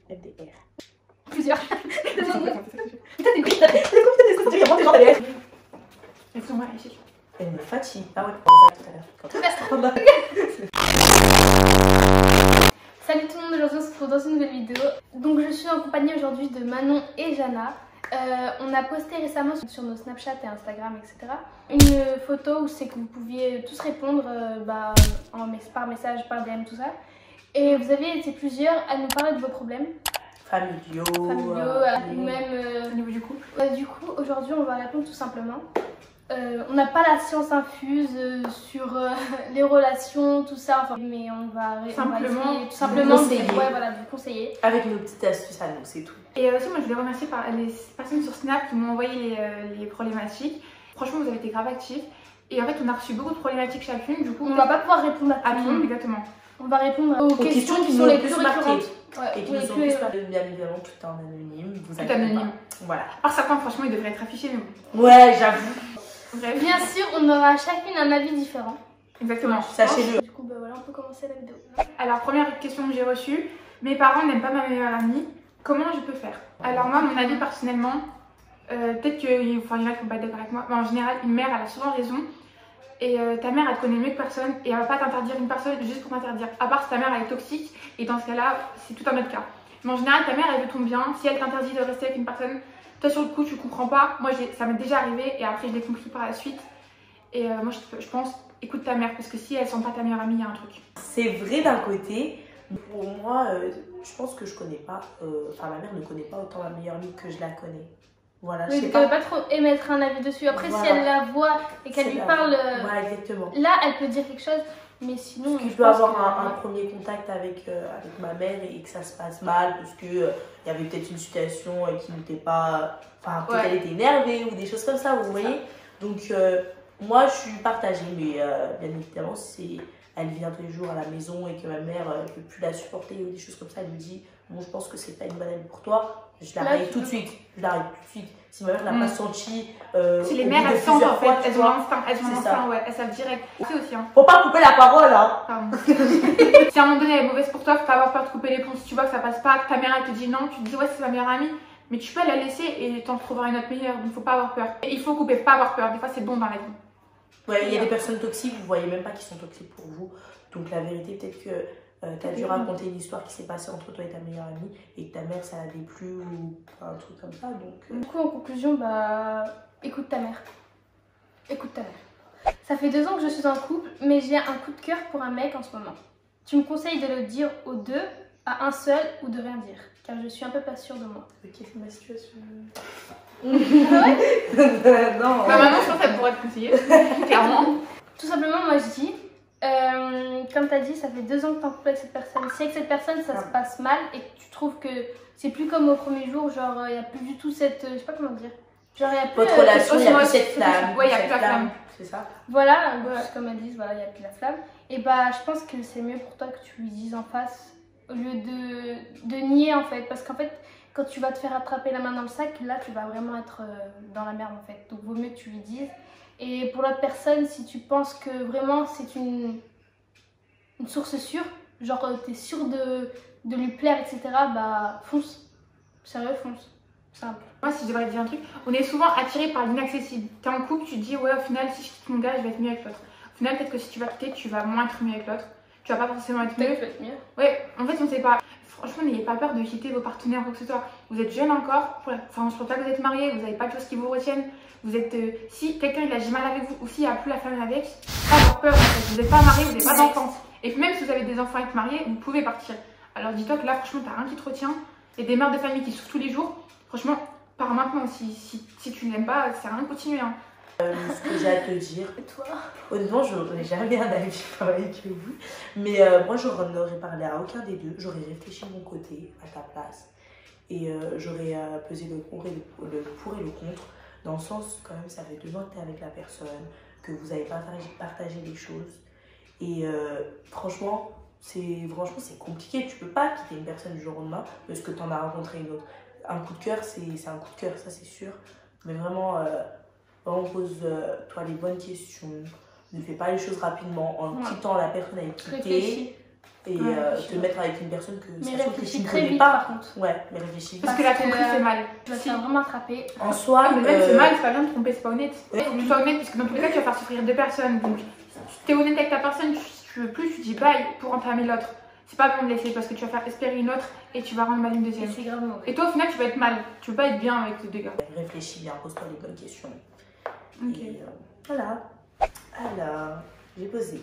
FDR. Plusieurs. Putain, t'es combien de gens derrière? Excuse-moi, Rachel. Elle me fatigue. Ah ouais, tout à l'heure. Salut tout le monde, aujourd'hui on se retrouve dans une nouvelle vidéo. Donc je suis en compagnie aujourd'hui de Manon et Jana. On a posté récemment sur nos Snapchat et Instagram, etc. une photo où c'est que vous pouviez tous répondre par message, par DM, tout ça. Et vous avez été plusieurs à nous parler de vos problèmes. Familiaux, ou même au niveau du couple. Du coup, aujourd'hui on va répondre tout simplement. On n'a pas la science infuse sur les relations, tout ça, enfin, mais on va essayer, tout simplement vous conseiller. Avec nos petites astuces à nous, c'est tout. Et aussi, moi je voulais remercier les personnes sur Snap qui m'ont envoyé les problématiques. Franchement, vous avez été grave actifs. Et en fait, on a reçu beaucoup de problématiques chacune. Du coup, on va pas pouvoir répondre à tout le monde. Exactement. On va répondre aux questions qui sont les plus récurrentes. Et qui nous ont plus parlé, bien évidemment, tout en anonyme. Tout anonyme. Voilà. Par certains, franchement, ils devraient être affichés, mais bon. Ouais, j'avoue. Bref. Bien sûr, on aura chacune un avis différent. Exactement. Sachez-le. Du coup, bah voilà, on peut commencer la vidéo. Alors, première question que j'ai reçue. Mes parents n'aiment pas ma meilleure amie. Comment je peux faire? Alors moi, mon avis personnellement, peut-être qu'il y en a qui ne vont pas être d'accord avec moi, mais en général, une mère, elle a souvent raison. Et ta mère, elle te connaît mieux que personne et elle va pas t'interdire une personne juste pour t'interdire. À part si ta mère, elle est toxique et dans ce cas-là, c'est tout un autre cas. Mais en général, ta mère, elle veut ton bien. Si elle t'interdit de rester avec une personne, toi sur le coup, tu comprends pas. Moi, ça m'est déjà arrivé et après, je l'ai compris par la suite. Et moi, je pense, écoute ta mère parce que si elle sent pas ta meilleure amie, il y a un truc. C'est vrai d'un côté. Pour moi, je pense que je connais pas, enfin ma mère ne connaît pas autant ma meilleure amie que je la connais. Voilà, oui, je sais pas trop émettre un avis dessus. Après, voilà. Si elle la voit et qu'elle lui parle, voilà, exactement. Là, elle peut dire quelque chose, mais sinon. Parce que je peux avoir un premier contact avec ma mère et que ça se passe mal, parce qu'il y avait peut-être une situation qui n'était pas. Enfin, peut-être elle était énervée ou des choses comme ça, vous voyez. Donc, moi, je suis partagée, mais bien évidemment, elle vient tous les jours à la maison et que ma mère ne peut plus la supporter ou des choses comme ça, elle me dit bon, je pense que c'est pas une bonne amie pour toi, je l'arrête tout de suite. Je l'arrête tout de suite. Si ma mère n'a pas senti. Si les mères elles sentent en fait, elles ont l'instinct, ouais, elles savent direct. C'est aussi, hein. Faut pas couper la parole, hein. Pardon. Si à un moment donné elle est mauvaise pour toi, faut pas avoir peur de couper les ponts. Si tu vois que ça passe pas, que ta mère elle te dit non, tu te dis ouais, c'est ma meilleure amie. Mais tu peux la laisser et t'en trouver une autre meilleure, donc faut pas avoir peur. Et il faut couper, faut pas avoir peur. Des fois c'est bon dans la vie. Ouais, il y a des personnes toxiques, vous voyez même pas qu'ils sont toxiques pour vous. Donc la vérité, peut-être que tu as dû raconter une histoire qui s'est passée entre toi et ta meilleure amie et que ta mère ça la déplu ou un truc comme ça. Donc, Du coup, en conclusion, écoute ta mère. Écoute ta mère. Ça fait 2 ans que je suis en couple, mais j'ai un coup de cœur pour un mec en ce moment. Tu me conseilles de le dire aux deux, à un seul ou de rien dire, car je suis un peu pas sûre de moi. Ok, c'est ma situation. Ah ouais? Non. Maintenant, je pense qu'elle pourrait te conseiller, clairement. Tout simplement, moi je dis, comme tu as dit, ça fait 2 ans que tu es en couple avec cette personne. Si avec cette personne ça se passe mal et que tu trouves que c'est plus comme au premier jour, genre il n'y a plus du tout cette. Je sais pas comment dire. Genre il n'y a plus. Votre relation, il n'y a plus cette flamme. Ouais, il n'y a plus la flamme. C'est ça? Voilà, comme elles disent, voilà, il n'y a plus la flamme. Et je pense que c'est mieux pour toi que tu lui dises en face au lieu de nier en fait. Parce qu'en fait, quand tu vas te faire attraper la main dans le sac, là tu vas vraiment être dans la merde en fait. Donc vaut mieux que tu lui dises. Et pour l'autre personne, si tu penses que vraiment c'est une source sûre, genre t'es sûr de lui plaire, etc., fonce. Sérieux, fonce. Simple. Moi, si je devrais dire un truc, on est souvent attiré par l'inaccessible. T'es en couple, tu te dis ouais, au final, si je quitte mon gars, je vais être mieux avec l'autre. Au final, peut-être que si tu vas quitter, tu vas moins être mieux avec l'autre. Tu vas pas forcément être mieux. Ouais, en fait, on sait pas. Franchement, n'ayez pas peur de quitter vos partenaires ou quoi que ce soit. Vous êtes jeune encore, enfin, je pense pas que vous êtes mariés, vous n'avez pas de choses qui vous retiennent. Vous êtes, si quelqu'un il agit mal avec vous ou s'il n'y a plus la femme avec, pas avoir peur en fait. Vous n'êtes pas mariés, vous n'avez pas d'enfants. Et puis même si vous avez des enfants et êtes mariés, vous pouvez partir. Alors dis-toi que là, franchement, t'as rien qui te retient. Il y a des mères de famille qui souffrent tous les jours. Franchement, pars maintenant. Si tu ne l'aimes pas, c'est rien de continuer. Hein. Ce que j'ai à te dire. Et toi? Honnêtement, je n'aurais jamais un avis pareil que vous. Mais moi, je n'aurais parlé à aucun des deux. J'aurais réfléchi de mon côté, à ta place. Et j'aurais pesé le pour et le contre. Dans le sens, quand même, ça fait 2 ans que tu es avec la personne, que vous avez partagé les choses. Et franchement, c'est compliqué. Tu peux pas quitter une personne du jour au lendemain parce que tu en as rencontré une autre. Un coup de cœur, c'est un coup de cœur, ça c'est sûr. Mais vraiment, pose-toi les bonnes questions. Ne fais pas les choses rapidement en quittant la personne avec qui tu es. et te mettre avec une personne que mais ça se trouve que tu réfléchis ne très connais vite pas. par contre. Ouais, mais réfléchis vite. Parce que la tromperie, c'est mal. Tu vas te faire vraiment attraper. En soi, Mais même c'est mal, c'est pas bien de tromper, c'est pas honnête. Ouais. Faut que tu sois honnête, parce que dans tous les cas, tu vas faire souffrir deux personnes. Donc, si t'es honnête avec ta personne, tu veux plus, tu dis bye pour entamer l'autre. C'est pas bon de laisser parce que tu vas faire espérer une autre et tu vas rendre mal une Et deuxième. c'est grave mauvais. Et toi, au final, tu vas être mal. Tu veux pas être bien avec tes deux gars. Réfléchis bien, pose-toi les bonnes questions. Ok. Et voilà. Alors, j'ai posé.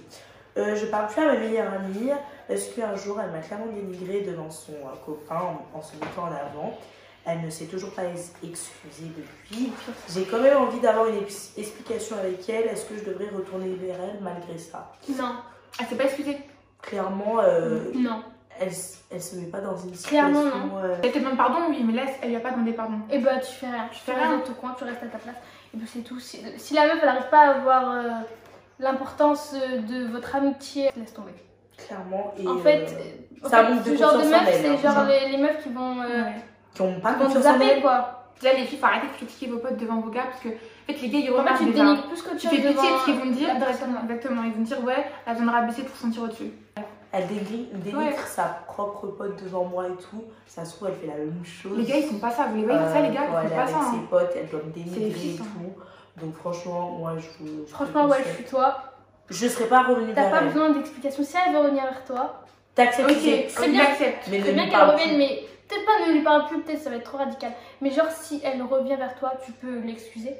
Je parle plus à ma meilleure amie parce qu'un jour elle m'a clairement dénigrée devant son copain en se mettant en avant. Elle ne s'est toujours pas excusée depuis. J'ai quand même envie d'avoir une explication avec elle. Est-ce que je devrais retourner vers elle malgré ça? Non. Elle s'est pas excusée. Clairement, Non. elle se met pas dans une Clairement, situation. Elle te demande pardon, oui, mais là, elle lui a pas demandé pardon. Et bah tu fais rien. Tu fais rien. Dans ton coin, tu restes à ta place. Et puis c'est tout. Si la meuf elle n'arrive pas à voir l'importance de votre amitié, laisse tomber. Clairement. Et En fait, ça manque de ce genre de confiance en meuf, elle, c'est hein. genre les meufs qui vont qui n'ont pas qui vont confiance nous en zapper elle. quoi. Déjà, les filles, faut arrêter de critiquer vos potes devant vos gars parce que, en fait, les gars, ils En fait, remarquent tu te déjà. dénigres plus que Tu tu fais pitié de ce qu'ils vont devant dire. la personne. Exactement, ils vont dire, ouais, elle vient de rabaisser pour se sentir au-dessus. Elle dénigre Ouais. sa propre pote devant moi et tout. Ça se trouve, elle fait la même chose. Les gars, ils font pas ça. Vous les voyez comme ça, les gars, quand ils elle font est pas avec ça. ses hein. potes, elle doit me C'est dénigrer et fils, hein. tout. Donc franchement, moi, je Franchement, ouais, je suis toi. je serais pas revenue T'as vers pas elle. besoin d'explication. Si elle veut revenir vers toi, T'acceptes, Ok, c'est- Très on bien. accepte. mais ne très bien lui qu'elle parle revienne, plus. mais peut-être pas ne lui parle plus, peut-être ça va être trop radical. Mais genre, si elle revient vers toi, tu peux l'excuser.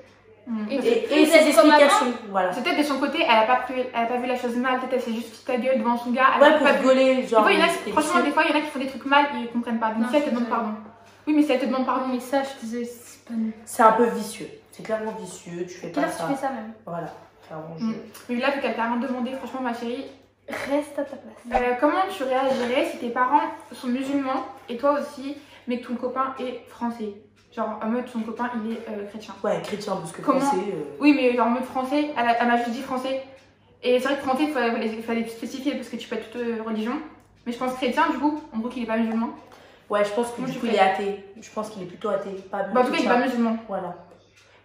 Et Et vous ses êtes comme avant. explications, voilà. c'est peut-être de son côté, elle a pas vu la chose mal, peut-être elle s'est juste foutue ta gueule devant son gars. Elle Ouais, a pour pas vu. rigoler, Des genre. fois, il y en a, c'était franchement, chill. des fois, il y en a qui font des trucs mal et ils comprennent pas. Donc, Non, si elle te je demande sais. pardon. Oui, mais si elle te demande Pardon, pardon, mais ça, je te disais, c'est pas nul. C'est un peu vicieux. C'est clairement vicieux, tu fais Quelle pas heure tu ça. fais ça même? Voilà, clairement, Mm. mais là, vu qu'elle t'a rien demandé, franchement, ma chérie, Reste à ta place. comment tu réagirais si tes parents sont musulmans et toi aussi, mais que ton copain est français? Genre, en mode, ton copain, il est chrétien. Ouais, chrétien, parce que Comment français. Oui, mais genre en mode français, elle m'a juste dit français. Et c'est vrai que français, il fallait spécifier parce que tu peux être toute religion. Mais je pense chrétien, du coup, en gros, qu'il est pas musulman. Ouais, je pense que Moi, du je coup, fais- il est athée. Je pense qu'il est plutôt athée. Pas Bah, en tout cas, il est pas musulman. Voilà.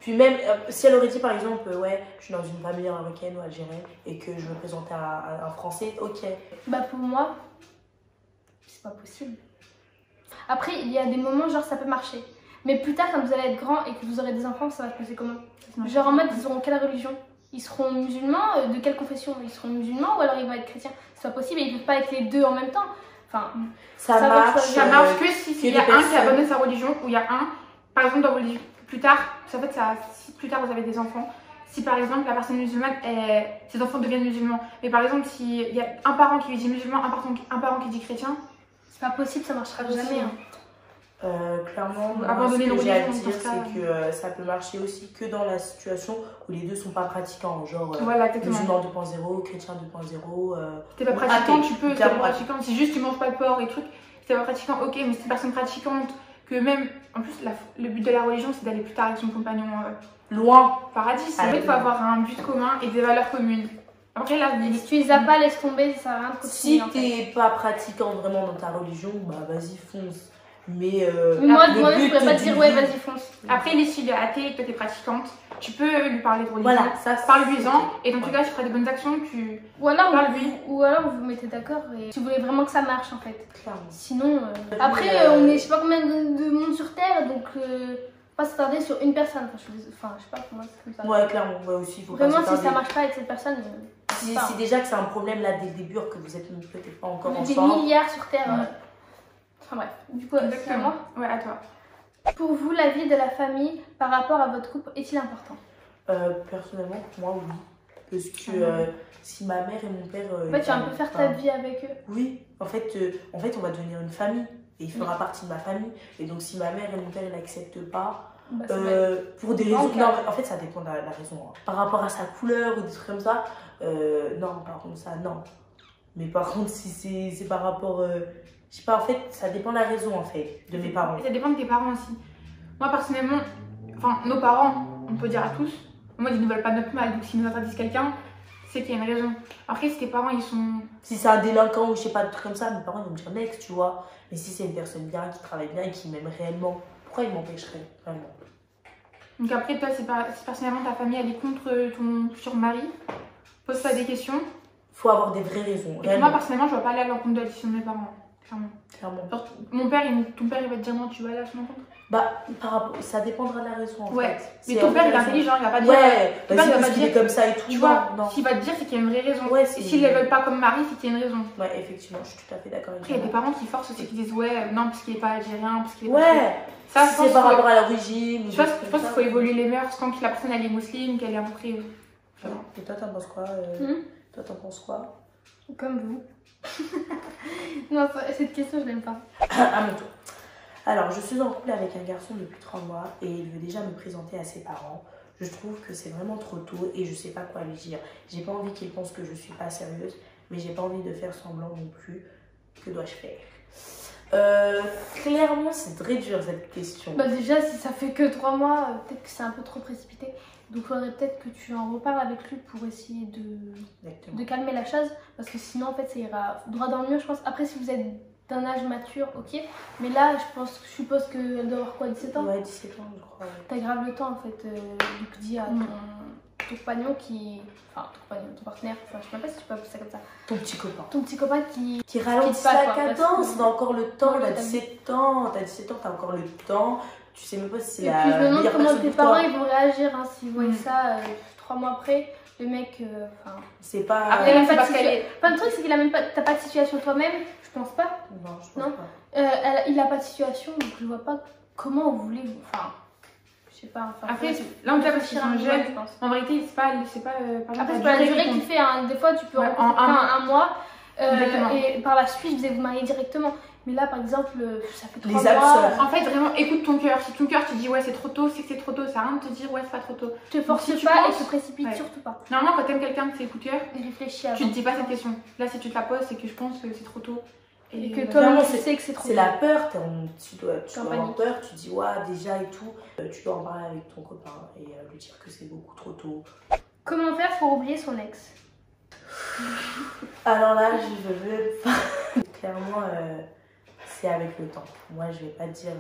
Puis même, si elle aurait dit par exemple, ouais, je suis dans une famille marocaine ou algérienne et que je me présentais à un français, ok. Bah pour moi, c'est pas possible. Après, il y a des moments, genre ça peut marcher. Mais plus tard, quand vous allez être grand et que vous aurez des enfants, ça va se passer comment? Genre en mode, ils auront quelle religion? Ils seront musulmans? De quelle confession? Ils seront musulmans ou alors ils vont être chrétiens? C'est pas possible et ils peuvent pas être les deux en même temps. Enfin, Ça Ça va marche. choisir. Ça marche que s'il y a des un qui personnes- abandonne sa religion ou il y a un, par exemple, dans vos livres, plus tard, en fait, si plus tard vous avez des enfants, si par exemple la personne musulmane, ses enfants deviennent musulmans, mais par exemple, s'il y a un parent qui lui dit musulman, un parent qui dit chrétien, c'est pas possible, ça marchera Pas possible. jamais. Hein. Clairement, moi, Abandonner ce que une j'ai à religion, dire, dans ce cas. c'est que ça peut marcher aussi que dans la situation où les deux sont pas pratiquants. Genre, voilà, exactement. musulman 2.0, chrétien 2.0. Si t'es pas pratiquant, athée, tu peux, si t'es clairement pas pratiquant, si juste tu manges pas de porc et trucs, si t'es pas pratiquant, ok, mais si t'es une personne pratiquante, que même, en plus, le but de la religion, c'est d'aller plus tard avec son compagnon Loin. au paradis. C'est Ah, vrai qu'il faut avoir un but commun et des valeurs communes. Après, là, Si tu les as pas, laisse tomber, ça sert à rien de continuer. Si en fait. t'es pas pratiquant vraiment dans ta religion, bah vas-y, fonce. Mais Mais moi, le moi-même, je but pourrais pas te du dire, ouais, livre- vas-y, fonce. Après, s'il est athée et que toi t'es pratiquante, tu peux lui parler de religion. Voilà, ça Parle-lui-en et dans tout cas, tu feras des bonnes actions. Ou alors, Parle-lui. ou alors vous vous mettez d'accord et si vous voulez vraiment que ça marche en fait. Clairement. Sinon, après, on est je sais pas combien de monde sur Terre, donc pas s'attarder sur une personne. Enfin, je sais pas, pour moi, c'est comme ça. Ouais, clairement, ouais, aussi, faut Vraiment, pas si ça s'attarder. marche pas avec cette personne, Si, pas. si déjà que c'est un problème là dès le début, que vous êtes peut-être pas encore on est des ensemble. milliards sur Terre. Ouais. Enfin bref, du coup, c'est à moi. Ouais, à toi. Pour vous, la vie de la famille par rapport à votre couple est-il important? Personnellement, pour moi, oui. Parce que si ma mère et mon père. En fait, tu vas un peu faire ta vie avec eux. Oui, en fait, on va devenir une famille. Et il fera partie de ma famille. Et donc, si ma mère et mon père ils n'acceptent pas, Bah, c'est vrai. pour des raisons. Non, en fait, ça dépend de la raison. Hein. Par rapport à sa couleur ou des trucs comme ça, non, par contre, ça, non. Mais par contre, si c'est par rapport. Je sais pas, en fait, ça dépend de la raison, en fait, de mes parents. Et ça dépend de tes parents aussi. Moi, personnellement, enfin, nos parents, on peut dire à tous, moi, ils ne veulent pas notre mal. Donc, s'ils nous interdisent quelqu'un, c'est qu'il y a une raison. Après, si tes parents, ils sont. Si c'est un délinquant ou je sais pas, des trucs comme ça, mes parents ils vont me dire next, tu vois. Mais si c'est une personne bien, qui travaille bien et qui m'aime réellement, pourquoi ils m'empêcheraient vraiment? Donc, après, toi, si personnellement ta famille, elle est contre ton futur mari, pose-toi des questions. faut avoir des vraies raisons. Et moi, personnellement, je ne vais pas aller à l'encontre de la décision de mes parents, clairement. Clairement. Mon père, ton père, il va te dire non, tu vas aller à son encontre. Bah, ça dépendra de la raison en fait. Mais ton père, il est intelligent, il va pas dire. Ouais, ton père, il va pas dire comme ça et tout. Tu vois, s'il va te dire, c'est qu'il y a une vraie raison. Ouais, et s'ils ne les veulent pas comme mari, c'est qu'il y a une raison. Ouais, effectivement, je suis tout à fait d'accord avec toi. Après, il y a des parents qui forcent aussi, qui disent ouais, non, parce qu'il n'est pas algérien, parce qu'il est pas. Ouais, ça, c'est par rapport à l'origine. Je pense qu'il faut évoluer les mœurs quand la personne elle est musulmane, qu'elle est entrée. Et toi, t'en penses quoi Toi, t'en penses quoi? Comme vous. Non, cette question, je l'aime pas. À mon tour. Alors, je suis en couple avec un garçon depuis 3 mois et il veut déjà me présenter à ses parents. Je trouve que c'est vraiment trop tôt et je sais pas quoi lui dire. J'ai pas envie qu'il pense que je suis pas sérieuse, mais j'ai pas envie de faire semblant non plus. Que dois-je faire? Clairement, c'est très dur cette question. Bah déjà, si ça fait que 3 mois, peut-être que c'est un peu trop précipité. Donc il faudrait peut-être que tu en reparles avec lui pour essayer de calmer la chose. Parce que sinon, en fait, ça ira droit dans le mur, je pense. Après, si vous êtes d'un âge mature, ok. Mais là, je suppose qu'elle doit avoir quoi, 17 ans? Ouais, 17 ans, je crois. Ouais. T'as grave le temps, en fait. Donc dis à ton compagnon qui... Enfin, ton compagnon, ton partenaire. Enfin, je sais même pas si tu peux appeler ça comme ça. Ton petit copain. Ton petit copain qui ralentit la cadence. T'as encore le temps, t'as 17 ans. T'as 17 ans, t'as encore le temps. Tu sais même pas si c'est la puis je me demande comment tes parents toi. Ils vont réagir hein, s'ils voient ça 3 mois après. Le mec, c'est pas. Après, il a pas de situation. Enfin, le truc, c'est qu'il a même pas. T'as pas de situation toi-même, je pense pas. Non, je pense pas. Il a pas de situation, donc je vois pas comment vous voulez. Enfin, je sais pas. Enfin, après, là, on peut pas tirer un jeune. En vérité, c'est pas. Après, c'est pas la durée qui fait. Hein. Des fois, tu peux en un mois. Et par la suite, vous allez vous marier directement. Mais là, par exemple, ça fait 3 mois. En fait, vraiment, écoute ton cœur. Si ton cœur te dit ouais, c'est trop tôt, c'est que c'est trop tôt. Ça sert à rien de te dire ouais, c'est pas trop tôt. Te force pas et te précipite surtout pas. Normalement, quand t'aimes quelqu'un, que c'est coup de cœur, réfléchis avant. Tu te dis pas cette question. Là, si tu te la poses, c'est que je pense que c'est trop tôt. Et que toi, tu sais que c'est trop tôt. C'est la peur. Tu dois avoir peur. Tu dis ouais, déjà et tout. Tu dois en parler avec ton copain et lui dire que c'est beaucoup trop tôt. Comment faire pour oublier son ex? Alors là, je veux pas. Clairement, c'est avec le temps. Moi, je vais pas dire.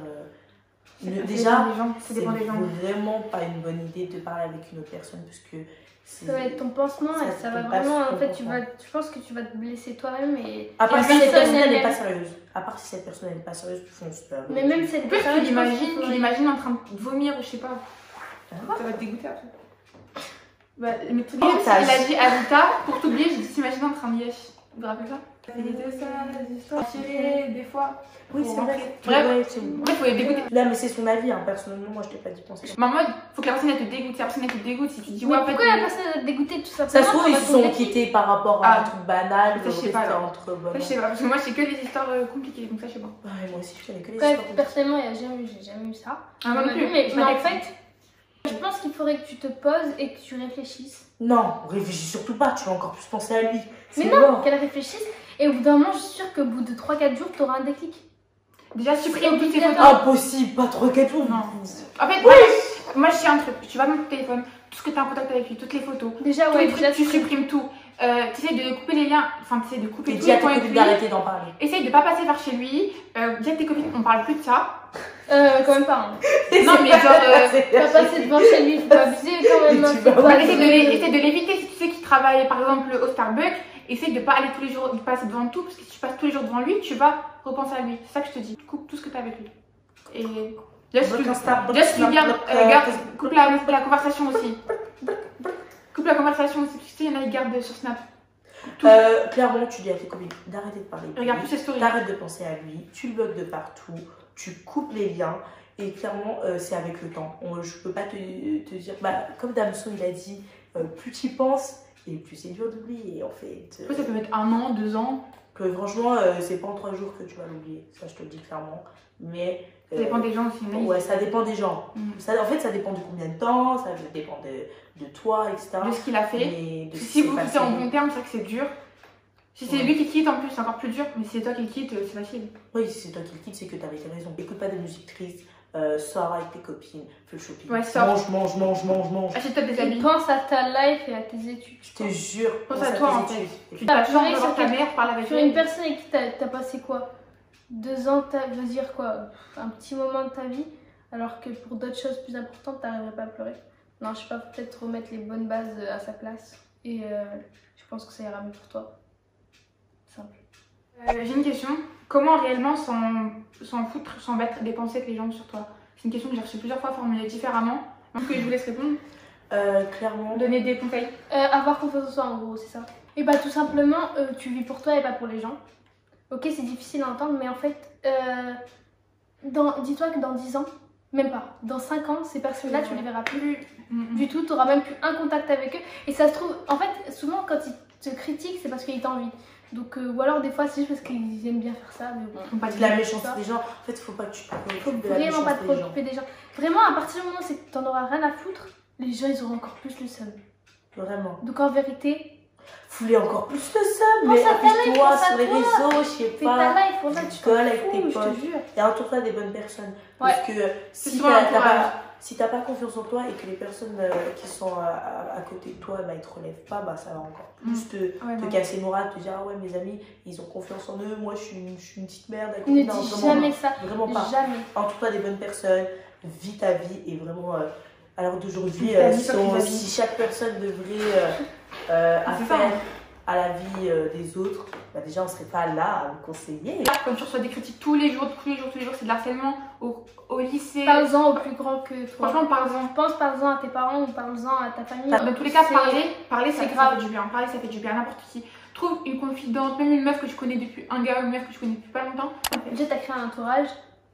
Déjà, c'est vraiment pas une bonne idée de parler avec une autre personne parce que ça va être ton pansement et ça va vraiment. En fait, je pense que tu vas te blesser toi-même et. À part si cette personne n'est pas sérieuse. À part si cette personne n'est pas sérieuse, tu fonces pas. Mais même si elle est pas sérieuse, tu l'imagines en train de vomir ou je sais pas. Ça va te dégoûter après. Bah, mais tout il a dit à Vita, pour t'oublier, j'ai dit s'imaginer en train de yesh. Vous vous rappelez ça? Des histoires tirées, des fois. Oui, c'est vrai. Bref, il faut les dégoûter. Là, mais c'est son avis, hein. Personnellement, moi je t'ai pas dit penser. Mais en mode, faut que la personne elle te dégoûte. Si la personne elle te dégoûte, si tu dis ouais, pourquoi la personne elle te dégoûte tout ça? Ça se trouve, ils se sont quittés par rapport à un truc banal. Je sais pas. Entre bonnes. Je sais pas, parce que moi, c'est que des histoires compliquées, donc ça, je sais pas. Ouais, moi aussi, je connais que les histoires. Personnellement, j'ai jamais eu ça. Ah, moi non plus. Mais en fait, je pense qu'il faudrait que tu te poses et que tu réfléchisses. Non, réfléchis surtout pas, tu vas encore plus penser à lui. Mais non, qu'elle réfléchisse. Et au bout d'un moment, je suis sûre qu'au bout de 3-4 jours, tu auras un déclic. Déjà, supprime toutes tes photos. Impossible, pas 3-4 jours. Non. En fait, moi, je sais un truc. Tu vas dans ton téléphone, tout ce que tu as en contact avec lui, toutes les photos. Déjà, ouais, déjà, tu supprimes tout. Tu essaies de couper les liens, enfin, tu essaies de couper tous les points avec lui. D'arrêter d'en parler. Essaye de pas passer par chez lui. Dis à tes copines, on parle plus de ça. Quand même pas. Hein. Non, mais genre. Pas passer devant chez lui, faut pas abuser quand même. Essaye de l'éviter si tu sais qu'il travaille par exemple au Starbucks. Essaye de pas aller tous les jours, de passer devant tout, parce que si tu passes tous les jours devant lui, tu vas repenser à lui. C'est ça que je te dis. Coupe tout ce que tu as avec lui. Et. Coupe la conversation aussi. Coupe la conversation aussi, parce que tu sais, il y en a qui gardent sur Snap. Clairement, tu dis à tes copines d'arrêter de parler. Regarde plus ses stories. T'arrêtes de penser à lui, tu le bloques de partout, tu coupes les liens. Et clairement, c'est avec le temps. Je peux pas te dire. Bah, comme Damso, il a dit, plus tu y penses, et plus c'est dur d'oublier. En fait. Ça peut mettre 1 an, 2 ans. Que franchement, c'est pas en 3 jours que tu vas l'oublier. Ça, je te le dis clairement. Mais. Ça dépend des gens aussi. Ouais, ça dépend des gens. En fait, ça dépend de combien de temps, ça dépend de toi, etc. De ce qu'il a fait. Si vous quittez en bon terme, c'est vrai que c'est dur. Si c'est lui qui quitte, en plus, c'est encore plus dur. Mais si c'est toi qui le quitte, c'est facile. Oui, si c'est toi qui le quitte, c'est que t'avais raison. Écoute pas de musique triste. Sors avec tes copines, fais le shopping. Ouais, sors. Mange. Achète-toi des habits. Pense à ta life et à tes études. Je te jure. Pense à toi en fait. Tu t'as pleuré sur ta mère, parle avec elle. Sur une personne avec qui t'as passé quoi? 2 ans, je veux dire quoi? Un petit moment de ta vie, alors que pour d'autres choses plus importantes, t'arriverais pas à pleurer. Non, je sais pas, peut-être remettre les bonnes bases à sa place. Et je pense que ça ira mieux pour toi. Simple. J'ai une question. Comment réellement s'en foutre, s'en battre des pensées que les gens ont sur toi? C'est une question que j'ai reçue plusieurs fois formulée différemment. Donc je vous laisse répondre. Clairement. Donner des conseils. Avoir confiance en soi, en gros, c'est ça. Et bah tout simplement, tu vis pour toi et pas pour les gens. Ok, c'est difficile à entendre, mais en fait, dis-toi que dans 10 ans, même pas, dans 5 ans, ces personnes-là, tu les verras plus du tout, tu n'auras même plus un contact avec eux. Et ça se trouve, en fait, souvent quand ils te critiquent, c'est parce qu'ils t'envient. Donc, ou alors des fois, c'est juste parce qu'ils aiment bien faire ça. Mais bon, faut pas de la méchanceté des gens. En fait, faut pas que tu te préoccupes de la vraiment pas te méchanceté préoccuper des gens. Vraiment, à partir du moment où tu n'en auras rien à foutre, les gens, ils auront encore plus le seum. Vraiment. Donc, en vérité, fouler encore plus le seum, mais appuie-toi sur les réseaux, je sais fais pas. ta life, pour ça, tu Rigole avec tes je potes. te jure. Et entoure-toi des bonnes personnes. Ouais. Parce que si t'as pas confiance en toi et que les personnes qui sont à côté de toi, bah, ils te relèvent pas, bah, ça va encore plus te casser le moral, te dire ah ouais, mes amis, ils ont confiance en eux, moi je suis une petite merde. Ne dis jamais ça. Vraiment pas. Jamais. Entoure-toi des bonnes personnes, vis ta vie et vraiment. À l'heure d'aujourd'hui, si chaque personne devrait affaire à la vie des autres, bah déjà on serait pas là à nous conseiller. Quand tu reçois des critiques tous les jours, c'est de l'harcèlement au lycée. Parle-en au plus grand que toi. Franchement, parle-en. Pense parle-en à tes parents ou parle-en à ta famille. Dans tous les cas, parler ça fait du bien. Parler ça fait du bien à n'importe qui. Trouve une confidente, même une meuf que tu connais depuis un gars ou une meuf que tu connais depuis pas longtemps. Déjà, tu as créé un entourage.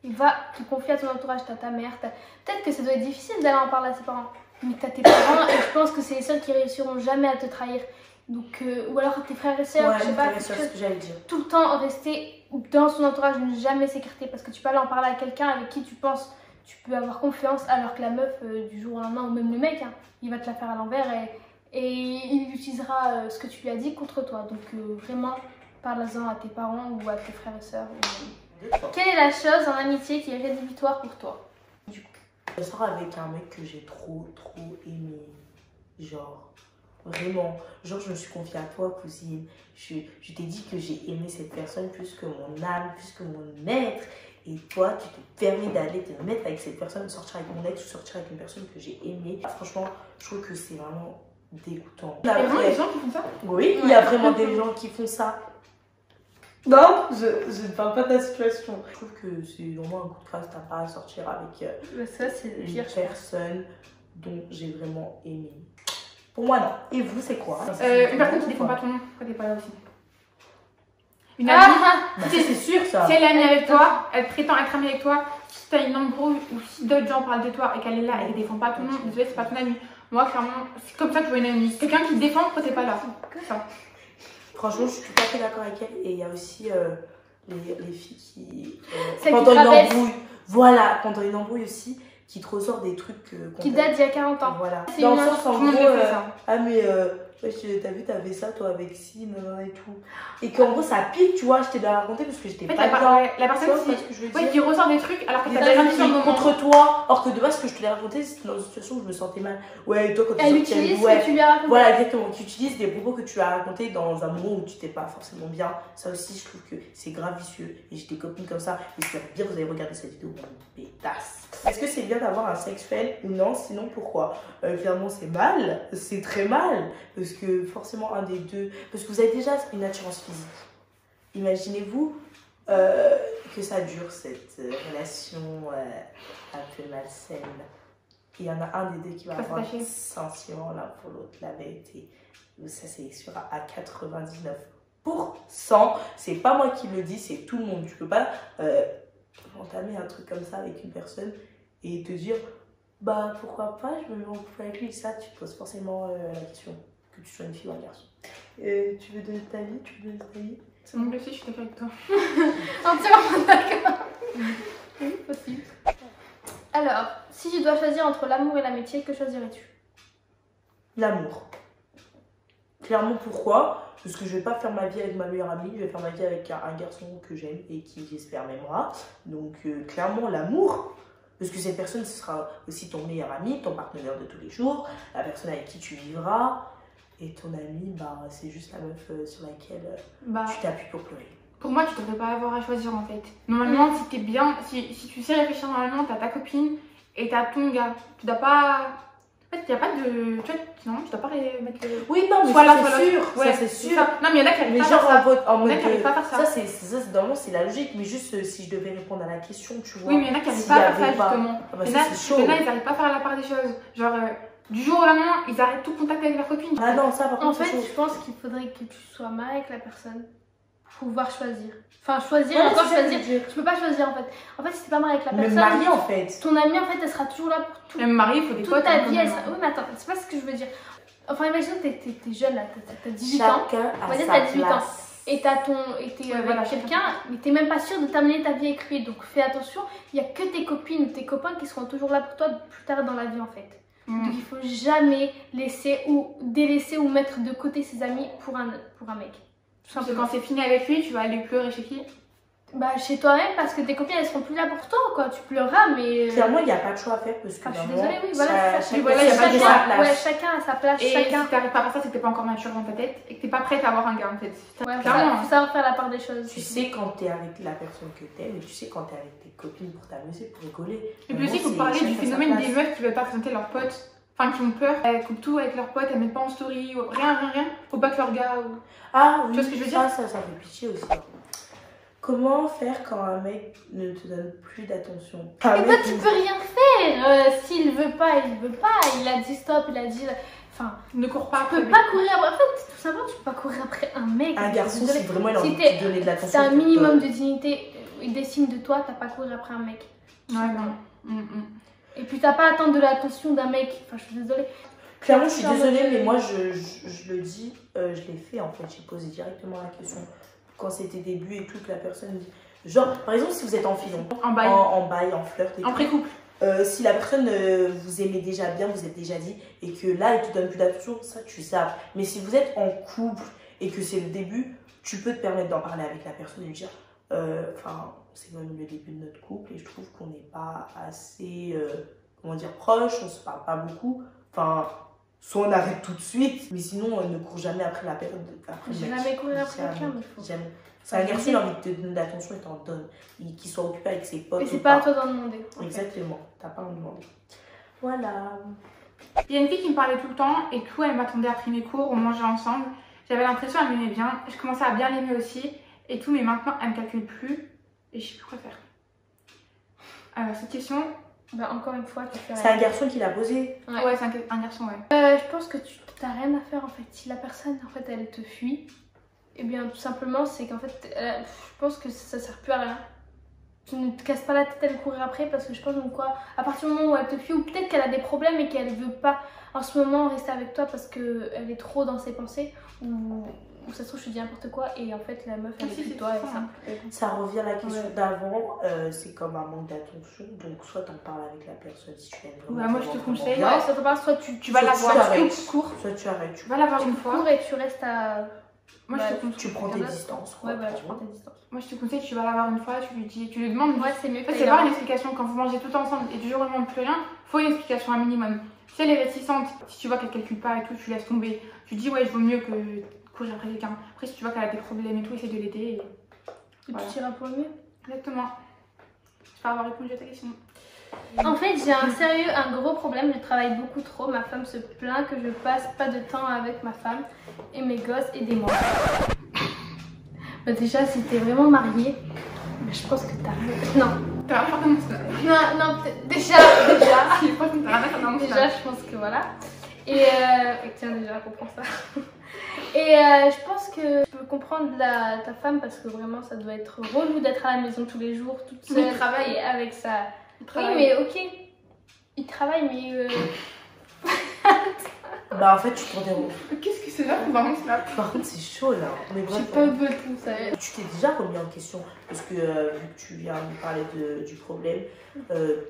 Il va te confier à ton entourage, t'as ta mère. Peut-être que ça doit être difficile d'aller en parler à ses parents. Mais t'as tes parents et je pense que c'est les seuls qui réussiront jamais à te trahir. Donc, ou alors tes frères et sœurs, je sais pas, c'est ce que j'allais dire. Tout le temps rester dans son entourage, ne jamais s'écarter parce que tu peux aller en parler à quelqu'un avec qui tu penses tu peux avoir confiance, alors que la meuf du jour au lendemain, ou même le mec, hein, il va te la faire à l'envers et il utilisera ce que tu lui as dit contre toi. Donc vraiment, parle-en à tes parents ou à tes frères et sœurs. Quelle est la chose en amitié qui est rédhibitoire pour toi? Du coup, je sors avec un mec que j'ai trop aimé. Genre, vraiment. Genre, je me suis confiée à toi, cousine. Je t'ai dit que j'ai aimé cette personne plus que mon âme, plus que mon être. Et toi, tu te permets d'aller te mettre avec cette personne, sortir avec mon ex ou sortir avec une personne que j'ai aimée. Franchement, je trouve que c'est vraiment dégoûtant. Il y a vraiment des gens qui font ça? Oui, il y a vraiment des gens qui font ça. Non, je ne parle pas de ta situation. Je trouve que c'est vraiment un coup de grâce, t'as pas à sortir avec ça, c'est une personne dont j'ai vraiment aimé. Pour moi, non. Et vous, c'est quoi? Une personne qui défend pas ton nom, quand t'es pas là aussi. Une amie, c'est sûr ça. Si elle est amie avec toi, elle prétend être amie avec toi, si t'as une embrouille ou si d'autres gens parlent de toi et qu'elle est là et qu'elle défend pas ton nom, désolé, c'est pas ton amie. Moi, clairement, c'est comme ça que je vois une amie. Quelqu'un qui te défend quand t'es pas là. Ça. Franchement, je suis tout à fait d'accord avec elle. Et il y a aussi les filles qui. Pendant une embrouille. Voilà, pendant une embrouille aussi, qui te ressort des trucs. Qui datent d'il y a 40 ans. Voilà. C'est dans le sens, en gros, ah, mais t'as vu, t'avais ça, toi, avec si, non, et tout. Et qu'en gros, ça pique, tu vois, je t'ai bien raconté parce que j'étais pas bien. La personne qui ressort des trucs alors que t'as déjà dit contre toi. Or que de base, ce que je te l'ai raconté, c'était dans une situation où je me sentais mal. Ouais, et toi, quand elle utilise ce que tu lui as raconté. Voilà, exactement. Tu utilises des propos que tu as racontés dans un moment où tu t'es pas forcément bien. Ça aussi, je trouve que c'est grave vicieux. Et j'ai des copines comme ça. J'espère bien que vous avez regardé cette vidéo. Pétasse. Est-ce que c'est bien d'avoir un sexuel ou non? Sinon, pourquoi? Clairement, c'est mal. C'est très mal. Parce que forcément, un des deux. Parce que vous avez déjà une attirance physique. Imaginez-vous que ça dure, cette relation un peu malsaine. Il y en a un des deux qui va avoir un sentiment l'un pour l'autre. La vérité, ça c'est sûr à 99%. C'est pas moi qui le dis, c'est tout le monde. Tu peux pas entamer un truc comme ça avec une personne et te dire bah pourquoi pas, je me mets en couple avec lui. Ça, tu te poses forcément la question, que tu sois une fille ou un garçon. Tu veux donner ta vie? Tu veux donner ta vie? C'est mon blessé, je suis d'accord avec toi. Entièrement d'accord. Oui, possible. Alors, si tu dois choisir entre l'amour et l'amitié, que choisirais-tu? L'amour. Clairement, pourquoi? Parce que je vais pas faire ma vie avec ma meilleure amie, je vais faire ma vie avec un garçon que j'aime et qui, j'espère, m'aimera. Donc, clairement, l'amour. Parce que cette personne, ce sera aussi ton meilleur ami, ton partenaire de tous les jours, la personne avec qui tu vivras. Et ton ami, bah, c'est juste la meuf sur laquelle tu t'appuies pour pleurer. Pour moi, tu devrais pas avoir à choisir en fait. Normalement, si t'es bien, si tu sais réfléchir normalement, t'as ta copine et t'as ton gars. Tu dois pas. En fait, il n'y a pas de. Tu vois, non, tu dois pas mettre le. Oui, non, mais soit là, ça c'est sûr. Ouais, ça c'est sûr. Non, mais il y en a qui arrivent Mais pas genre à faire ça. en mode. Il y en a qui arrivent pas à faire ça. Ça, normalement, c'est la logique. Mais juste si je devais répondre à la question, tu vois. Oui, mais il y en a qui n'arrivent s'il pas y à faire ça, avait pas- justement. Ah bah, Il y ça, en a, c'est chaud. ils n'arrivent pas à faire la part des choses. Genre, du jour au lendemain, ils arrêtent tout contact avec leur copine. Ah non, ça par En contre, c'est fait, chaud. je pense qu'il faudrait que tu sois marié avec la personne pour pouvoir choisir. Enfin, choisir, Ouais, encore c'est ça que choisir. je veux dire. Tu peux pas choisir en fait. En fait, si t'es pas marié avec la Même personne, marié en fait. ton amie en fait, elle sera toujours là pour tout. Même marié, il faut des Toute potes. ta hein, vie, quand elle même. sera. Oui, mais attends, c'est pas ce que je veux dire. Enfin, imagine que t'es jeune là, t'as 18 ans. Chacun On a va dire sa t'as 18 ans. place. Et t'es Ouais, avec voilà, quelqu'un, mais t'es même pas sûr de terminer ta vie avec lui. Donc fais attention, il y a que tes copines ou tes copains qui seront toujours là pour toi plus tard dans la vie en fait. Donc il faut jamais laisser ou délaisser ou mettre de côté ses amis pour un mec. Tout Parce que simplement. quand c'est fini avec lui, tu vas aller pleurer chez qui? Bah chez toi-même parce que tes copines elles seront plus là pour toi quoi. Tu pleureras mais. Clairement, il n'y a pas de choix à faire parce que Enfin, je suis vraiment, désolée, oui, voilà, ça- c'est ça. Oui, voilà, il y a pas de chacun choix. sa place. Ouais, chacun a sa place, Et chacun. si t'arrives pas à faire ça, c'est que t'es pas encore mature dans ta tête et que t'es pas prête à avoir un gars en fait. Ouais, Clairement. faut savoir faire la part des choses. Tu sais quand t'es avec la personne que t'aimes et tu sais quand t'es avec tes copines pour t'amuser, pour rigoler. Et puis aussi, il faut Vraiment, parler c'est du chacun sa phénomène des place. meufs qui veulent pas présenter leurs potes. Enfin, qui ont peur, elles coupent tout avec leurs potes, elles mettent pas en story, ou rien. Faut pas que leur gars. Ou... Ah oui, Tu vois ce que je veux ça fait pitié aussi. Comment faire quand un mec ne te donne plus d'attention? Et toi, tu peux rien faire. S'il veut pas, il veut pas. Il a dit stop, il a dit. Enfin, Ne cours pas tu après. peux pas courir après. En fait, tout simplement, tu peux pas courir après un mec. Un garçon, Désolée. si vraiment il a Si envie de t'es- te donner de l'attention, Si t'as un il te minimum donne. de dignité et d'estime de toi, t'as pas à courir après un mec. Ouais, non. Et puis t'as pas à attendre de l'attention d'un mec. Enfin, je suis désolée. Clairement, je suis Genre, désolée, mais moi je le dis, je l'ai fait en fait. J'ai posé directement la question quand c'était début et tout, que la personne dit. Genre, par exemple, si vous êtes en filon, En bail. en bail, en flirt et En tout, pré-couple. si la personne vous aimez déjà bien, vous êtes déjà dit, et que là, elle te donne plus d'attention, ça tu saves. Mais si vous êtes en couple et que c'est le début, tu peux te permettre d'en parler avec la personne et lui dire, enfin, c'est quand même le début de notre couple et je trouve qu'on n'est pas assez, comment dire, proches, on se parle pas beaucoup. Enfin, soit on arrête tout de suite, mais sinon, ne cours jamais après la personne. J'ai jamais couru après quelqu'un, mais faut. Jamais. C'est un garçon qui a envie de te donner de l'attention et t'en donne. Qu'il soit occupé avec ses potes. Et c'est ou pas à toi d'en demander. en fait. Exactement, t'as pas à en demander. Voilà. Il y a une fille qui me parlait tout le temps et du coup, elle m'attendait après mes cours, on mangeait ensemble. J'avais l'impression qu'elle m'aimait bien. Je commençais à bien l'aimer aussi et tout, mais maintenant, elle me calcule plus et je sais plus quoi faire. Cette question. Bah, encore une fois, tu fais C'est un rien. garçon qui l'a posé. Ouais, c'est un garçon, ouais. Je pense que tu n'as rien à faire en fait. Si la personne en fait elle te fuit, et bien tout simplement c'est qu'en fait je pense que ça sert plus à rien. Tu ne te casses pas la tête à lui courir après parce que je pense donc quoi, à partir du moment où elle te fuit ou peut-être qu'elle a des problèmes et qu'elle veut pas en ce moment rester avec toi parce qu'elle est trop dans ses pensées ou ça se trouve je te dis n'importe quoi et en fait la meuf elle Ah, est si, plus c'est toi ça, et ça. Ça revient à la question Ouais. d'avant, c'est comme un manque d'attention. Donc, soit t'en parles avec la personne si tu l'aimes vraiment. Ouais, moi, je te vraiment conseille. bien, Ouais, ça te passe, soit tu vas soit la tu voir. arrêtes. cours, Soit tu arrêtes. Tu vas la voir une fois. cours et tu restes à. Moi, Bah, je te conseille. Tu prends tes Regarde. distances. quoi, Ouais, bah tu clairement. prends tes distances. Moi, je te conseille, tu vas la voir une fois, tu lui demandes. Ouais, c'est mieux En que fait, t'ailles c'est la pas une voir. explication. Quand vous mangez tout ensemble et du jour au lendemain plus rien, faut une explication, un minimum. Si elle est réticente, si tu vois qu'elle calcule pas et tout, tu laisses tomber. Tu dis, ouais, je vaut mieux que courir après quelqu'un. Après, si tu vois qu'elle a des problèmes et tout, essaye de l'aider. Et... Et Voilà. tu iras pour le mieux. Exactement. J'espère avoir répondu à ta question. En fait, j'ai un gros problème. Je travaille beaucoup trop. Ma femme se plaint que je passe pas de temps avec ma femme et mes gosses. Aidez-moi. Bah déjà, si t'es vraiment mariée, mais je pense que t'as. Non. T'as rien à faire dans mon snap. Non, déjà. Je pense que t'as rien à faire dans mon Déjà, snap. je pense que voilà. Et tiens, déjà, comprends ça. Et je pense que je peux comprendre ta femme parce que vraiment, ça doit être relou d'être à la maison tous les jours, toute Oui, seule. il travaille. Et avec sa. Oui, Travaille. mais ok. Il travaille, mais. Bah, en fait, tu prends des roues. Qu'est-ce que c'est là dans mon snap? Par contre, c'est chaud là. Mais Je bref, sais pas peu tout ça. tu t'es déjà remis en question parce que vu que tu viens de parler du problème,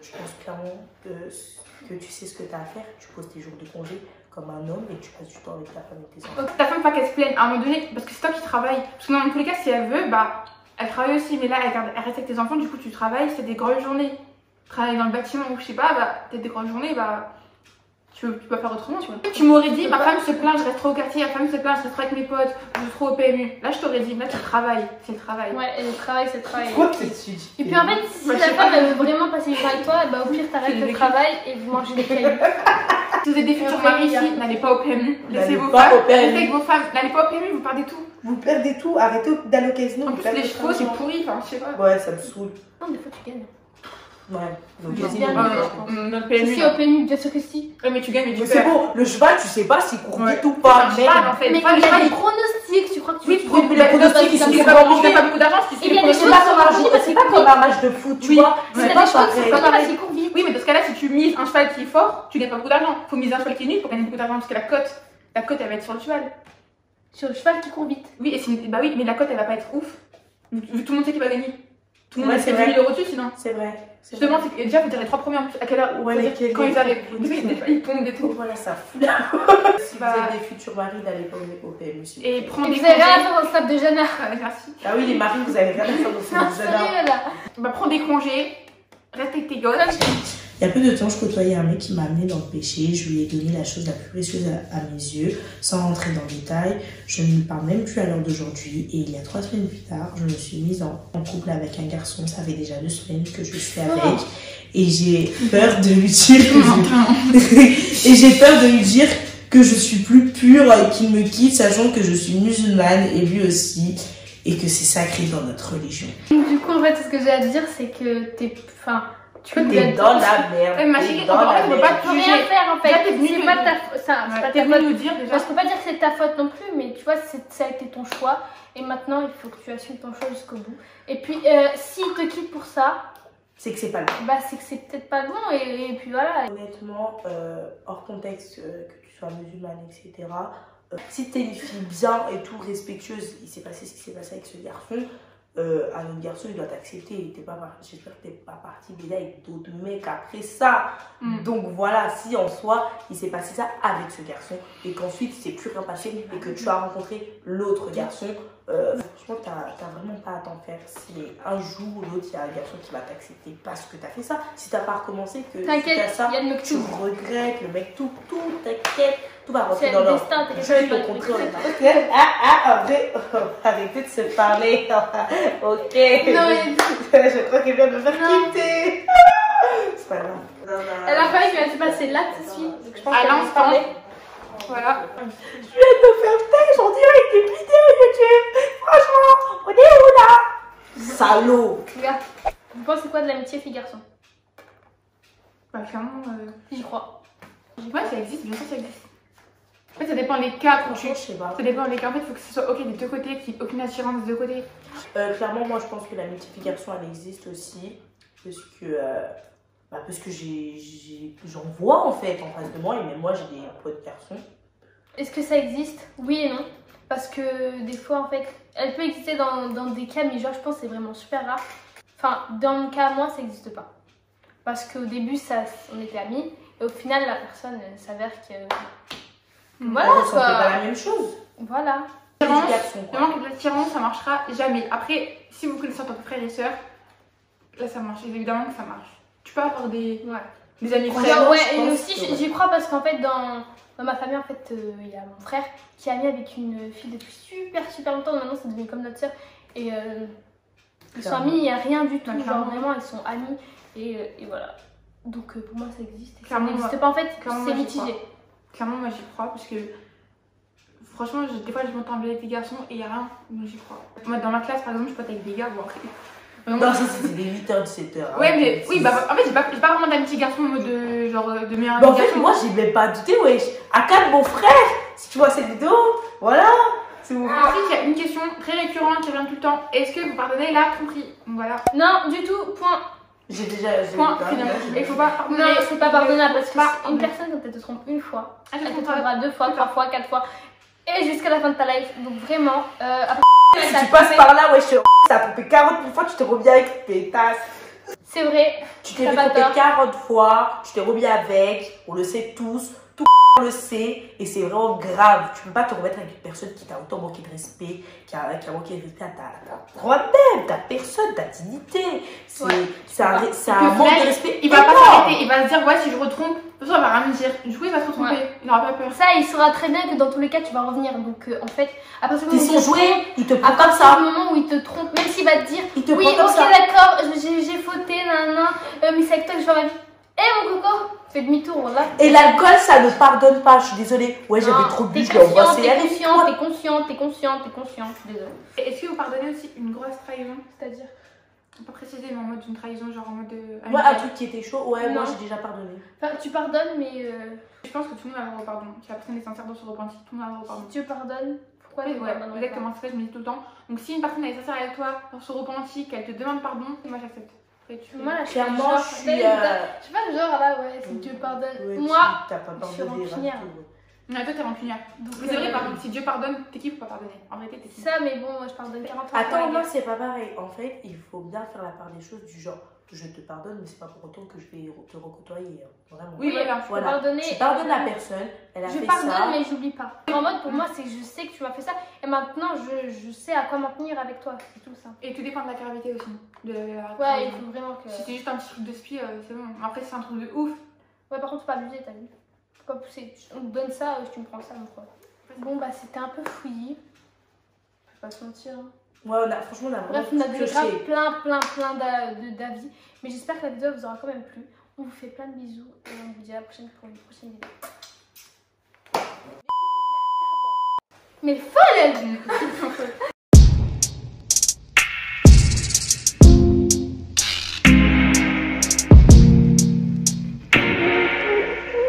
tu penses clairement que tu sais ce que tu as à faire. Tu poses tes jours de congé comme un homme et tu passes du temps avec ta femme et tes enfants. Donc, ta femme, pas qu'elle se plaigne à un moment donné, parce que c'est toi qui travailles. Parce que dans tous les cas, si elle veut, bah, elle travaille aussi. Mais là, elle reste avec tes enfants, du coup, tu travailles, c'est des grosses journées. Travailler dans le bâtiment ou je sais pas, bah, peut-être des grosses journées, bah, Tu peux faire autrement, tu vois. Tu m'aurais dit, ma femme se plaint, je reste trop au quartier, ma femme se plaint, je reste trop avec mes potes, je suis trop au PMU. Là, je t'aurais dit, là, c'est le travail, c'est le travail. Ouais, et le travail, c'est le travail. Et puis en fait, si la femme elle veut vraiment passer du temps avec toi, bah au pire, t'arrêtes le travail et vous mangez des cailloux. Si vous êtes des futurs maris ici, n'allez pas au PMU, laissez vos femmes, restez avec vos femmes, n'allez pas au PMU, vous perdez tout. Vous perdez tout, arrêtez d'aller au casino. En plus, les chevaux, c'est pourri, enfin, je sais pas. Ouais, ça me saoule. Non, des fois, tu gagnes. Ouais, donc le PMU. Si, au PMU, bien sûr que si. Ouais, mais tu gagnes, mais tu c'est bon, le cheval, tu sais pas s'il court vite ou pas. Mais en fait, mais il y a des pronostics, tu crois que tu oui, mais les pronostics, ils sont pas beaucoup d'argent, c'est pas comme un match de foot, tu vois. C'est pas pareil. C'est court vite. Oui, mais dans ce cas-là, si tu mises un cheval qui est fort, tu gagnes pas beaucoup d'argent. Faut miser un cheval qui est nul pour gagner beaucoup d'argent parce que la cote, elle va être sur le cheval. Sur le cheval qui court vite. Oui, bah oui, mais la cote, elle va pas être ouf. Vu que tout le monde sait qu'il va gagner. Tout le monde c'est 10 000 € dessus sinon. C'est vrai. Justement, déjà, vous direz les 3 premiers en plus. À quelle heure quand ils arrivent. Ils tombent des tout. Voilà, ça fout là. Si vous êtes des futurs maris, n'allez pas au PMU. Et prendre des congés. Vous avez rien à faire dans le stade de Jana. Merci. Ah oui, les maris, vous avez rien à faire dans le stade de Jana. Bah, prends des congés. Reste avec tes gosses. Il y a peu de temps, je côtoyais un mec qui m'a amené dans le péché. Je lui ai donné la chose la plus précieuse à mes yeux, sans rentrer dans le détail. Je ne lui parle même plus à l'heure d'aujourd'hui. Et il y a 3 semaines plus tard, je me suis mise en couple avec un garçon. Ça fait déjà 2 semaines que je suis avec. Et j'ai peur de lui dire et j'ai peur de lui dire que je suis plus pure et qu'il me quitte, sachant que je suis musulmane et lui aussi. Et que c'est sacré dans notre religion. Du coup, en fait, ce que j'ai à dire, c'est que t'es... Enfin... Tu es dans la merde. Ouais, ma chérie, on peut pas rien faire en fait. C'est pas ta faute. Ça, c'est pas ta faute. Nous dire déjà. Je peux pas dire que c'est ta faute non plus, mais tu vois, ça a été ton choix. Et maintenant, il faut que tu assumes ton choix jusqu'au bout. Et puis, s'il te quitte pour ça, c'est que c'est pas le bon. Bah, c'est que c'est peut-être pas le bon. Et puis voilà. Honnêtement, hors contexte, que tu sois musulmane, etc. Si t'es une fille bien et tout, respectueuse, il s'est passé ce qui s'est passé avec ce garçon. Un autre garçon, il doit t'accepter. J'espère que t'es pas parti déjà avec d'autres mecs après ça. Donc voilà, si en soi, il s'est passé ça avec ce garçon et qu'ensuite, il s'est plus rien passé et que tu as rencontré l'autre garçon, franchement, t'as vraiment pas à t'en faire. Si un jour ou l'autre, il y a un garçon qui va t'accepter parce que t'as fait ça, si t'as pas recommencé, que t'inquiète, ça, tu regrettes, le mec, tout, t'inquiète. Tout va rentrer dans l'ordre. Je vais te rencontrer après, arrêtez de se parler. Ok. Non, je crois qu'elle vient de me faire quitter. C'est pas grave. Elle a failli qu'il va se passer là tout de suite. Je pense qu'elle va se parler. Voilà. Je viens de me faire têche en direct une vidéo YouTube. Franchement, on est où là? Salaud. Regarde, vous pensez quoi de l'amitié fille-garçon? Bah, clairement, j'y crois. Ouais, ça existe, bien sûr, ça existe. En fait, ça dépend des cas quand tu. Je sais pas. Ça dépend des cas. En fait, il faut que ce soit ok des deux côtés, qu'il n'y ait aucune attirance des deux côtés. Clairement, moi, je pense que l'amitié fille-garçon, elle existe aussi. Parce que j'en vois en fait en face de moi. Et même moi, j'ai des potes garçons. Est-ce que ça existe? Oui et non. Parce que des fois, en fait, elle peut exister dans des cas, mais genre, je pense que c'est vraiment super rare. Enfin, dans mon cas, moi, ça n'existe pas. Parce qu'au début, on était amis. Et au final, la personne s'avère que. Voilà, c'est pas la même chose. Voilà. L'attirance, ça marchera jamais. Après, si vous connaissez en tant que frère et soeur, là ça marche. Évidemment que ça marche. Tu peux avoir des amis frères. Ouais, et aussi j'y crois parce qu'en fait, dans ma famille, en fait, il y a mon frère qui est ami avec une fille depuis super longtemps. Maintenant, c'est devenu comme notre soeur. Et ils sont amis, il n'y a rien du tout. Genre vraiment, ils sont amis. Et voilà. Donc pour moi, ça existe. Ça n'existe pas en fait, c'est mitigé. Clairement, moi j'y crois parce que franchement, des fois je m'entends bien avec des garçons et il n'y a rien, mais j'y crois. Moi, dans ma classe, par exemple, je pote avec des gars. Non, ça c'était des 8h, 17h. Ouais, mais oui, bah en fait, j'ai pas vraiment d'amitié garçon en mode de genre de meilleur ami. Bah en fait, moi j'ai même pas douté, wesh. Akad, mon frère, si tu vois cette vidéo, voilà. C'est mon frère. Ensuite, il y a une question très récurrente qui revient tout le temps. Est-ce que vous pardonnez la tromperie? Voilà. Non, du tout, point. J'ai déjà. Point, finalement. Il faut pas pardonner. Non, c'est pas pardonnable parce que une personne, quand elle te trompe une fois, elle te trompera 2 fois, 3 fois, 4 fois et jusqu'à la fin de ta life. Donc vraiment, après. Si tu passes par là, wesh, ça a trompé 40 000 fois, tu te reviens avec tes tasses. C'est vrai. Tu t'es fait tromper 40 fois, tu t'es remis avec, on le sait tous, tout le sait, et c'est vraiment grave. Tu peux pas te remettre avec une personne qui t'a autant manqué de respect, qui a manqué de respect à ta toi-même, ta personne, ta dignité. C'est un manque de respect. Il va pas s'arrêter, il va se dire, ouais, si je retrompe, toute façon, elle va rien me dire. Du coup, il va se tromper. Ouais. Il n'aura pas peur. Ça, il saura très bien que dans tous les cas, tu vas revenir. Donc, en fait, à partir du T'es moment son où jouet, il te prend à comme partir ça. du moment où il te trompe, même s'il va te dire Il te oui, prend comme ok, ça. d'accord, j'ai fauté, nanana, mais c'est avec toi que je vais ma vie. Eh mon coco, fais demi-tour là. Et l'alcool, ça ne pardonne pas. Je suis désolée. Ouais, j'avais trop bu, je l'ai embrassé. T'es conscient, je suis désolée. Est-ce que vous pardonnez aussi une grosse trahison? C'est-à-dire? Pas préciser, mais en mode une trahison, genre en mode. Ouais, un truc qui était chaud. Ouais, moi Non. j'ai déjà pardonné. Enfin, tu pardonnes, mais Je pense que tout le monde a le droit au pardon. Si la personne est sincère dans son repenti, tout le monde a le droit au pardon. si tu pardonnes, pourquoi tu Ouais, pardonnes exactement, c'est ça que je me dis tout le temps. Donc si une personne est sincère avec toi dans son repenti, qu'elle te demande pardon, moi j'accepte. Après, tu fais- Moi, là, Clairement, je suis. Je suis pas le genre là, ouais, si tu pardonnes. Ouais, Moi, t'as pas je suis pardonné. rancunière. Ouais, toi t'es rancunière. donc, Mais c'est vrai, par contre, si Dieu pardonne, t'es qui pour pas pardonner? En vérité, t'es qui? ça, mais bon, moi je pardonne 40 ans. Attends, moi c'est pas pareil. En fait, il faut bien faire la part des choses du genre. Je te pardonne, mais c'est pas pour autant que je vais te recôtoyer. Vraiment. Oui, voilà. faut Voilà. pardonner. Tu pardonnes la personne, elle a Je fait pardonne, ça. mais j'oublie pas. En mode, pour moi, c'est que je sais que tu m'as fait ça, et maintenant je sais à quoi m'en tenir avec toi. C'est tout ça. Et tout dépend de la gravité aussi. Ouais, il faut vraiment que. Si c'est juste un petit truc de spi, c'est bon. Après, si c'est un truc de ouf. Ouais, par contre, faut pas abuser, t'as vu. Faut pas pousser. On te donne ça, tu me prends ça, mon quoi. Bon, bah, c'était un peu fouillis. Je vais pas se mentir. Hein. Ouais, franchement, on a Bref, on a donné plein d'avis. Mais j'espère que la vidéo vous aura quand même plu. On vous fait plein de bisous et on vous dit à la prochaine pour une prochaine vidéo. Mais folle elle!